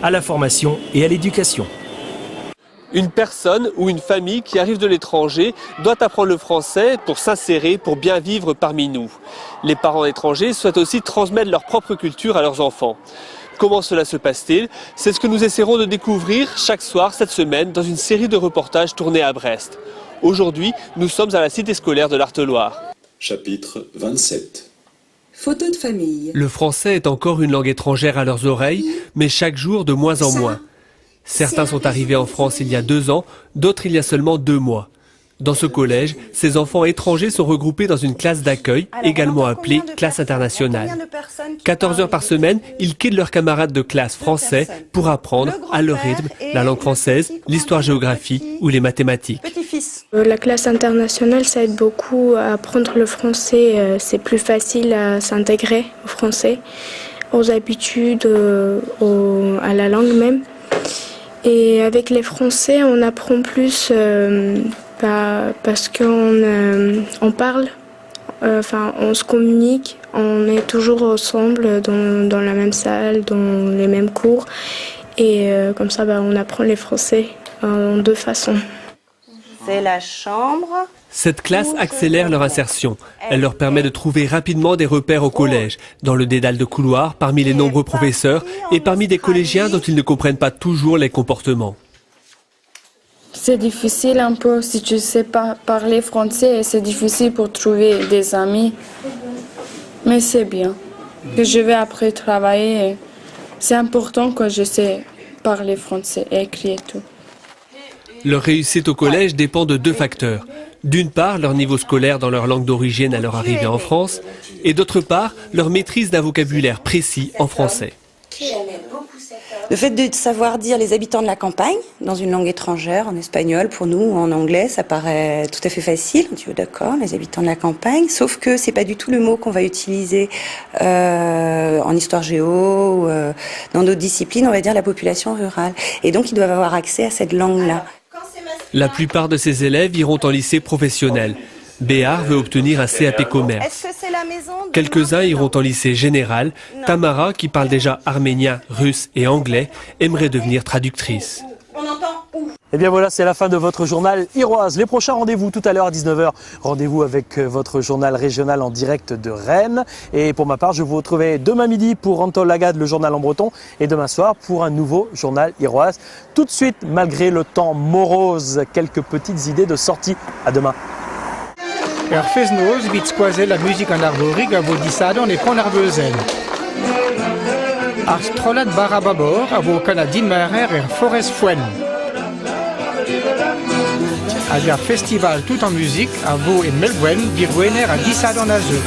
à la formation et à l'éducation. Une personne ou une famille qui arrive de l'étranger doit apprendre le français pour s'insérer, pour bien vivre parmi nous. Les parents étrangers souhaitent aussi transmettre leur propre culture à leurs enfants. Comment cela se passe-t-il? C'est ce que nous essaierons de découvrir chaque soir cette semaine dans une série de reportages tournés à Brest. Aujourd'hui, nous sommes à la cité scolaire de l'Artheloire. Chapitre 27. Photos de famille. Le français est encore une langue étrangère à leurs oreilles, mais chaque jour de moins en moins. Certains sont arrivés en France il y a 2 ans, d'autres il y a seulement 2 mois. Dans ce collège, ces enfants étrangers sont regroupés dans une classe d'accueil, également appelée classe internationale. 14 heures par semaine, ils quittent leurs camarades de classe français pour apprendre, à leur rythme, la langue française, l'histoire-géographie ou les mathématiques. La classe internationale, ça aide beaucoup à apprendre le français. C'est plus facile à s'intégrer au français, aux habitudes, à la langue même. Et avec les Français, on apprend plus parce qu'on parle, on se communique, on est toujours ensemble dans la même salle, dans les mêmes cours. Et comme ça, on apprend les Français en 2 façons. C'est la chambre. Cette classe accélère leur insertion. Elle leur permet de trouver rapidement des repères au collège, dans le dédale de couloirs, parmi les nombreux professeurs et parmi des collégiens dont ils ne comprennent pas toujours les comportements. C'est difficile un peu si tu ne sais pas parler français, c'est difficile pour trouver des amis. Mais c'est bien. Que je vais après travailler. C'est important que je sais parler français et écrire tout. Leur réussite au collège dépend de 2 facteurs. D'une part, leur niveau scolaire dans leur langue d'origine à leur arrivée en France, et d'autre part, leur maîtrise d'un vocabulaire précis en français. Le fait de savoir dire les habitants de la campagne, dans une langue étrangère, en espagnol pour nous ou en anglais, ça paraît tout à fait facile. On dit oh, d'accord, les habitants de la campagne, sauf que c'est pas du tout le mot qu'on va utiliser en histoire géo, dans d'autres disciplines, on va dire la population rurale. Et donc ils doivent avoir accès à cette langue-là. La plupart de ces élèves iront en lycée professionnel. Béar veut obtenir un CAP commerce. Quelques-uns iront en lycée général. Tamara, qui parle déjà arménien, russe et anglais, aimerait devenir traductrice. Et bien voilà, c'est la fin de votre journal Iroise. Les prochains rendez-vous tout à l'heure à 19h. Rendez-vous avec votre journal régional en direct de Rennes. Et pour ma part, je vous retrouverai demain midi pour Antol Lagade, le journal en breton. Et demain soir pour un nouveau journal Iroise. Tout de suite, malgré le temps morose, quelques petites idées de sortie. À demain. Fes-noz vite squazer la musique en arborig a vo dissadon e pont Arveuzel. Ar strollad barababor a vo kanadin marer Forest Fuen. Hag ar festival tout en musique a vo e Melbourne dir gwener a dissadon a zeu.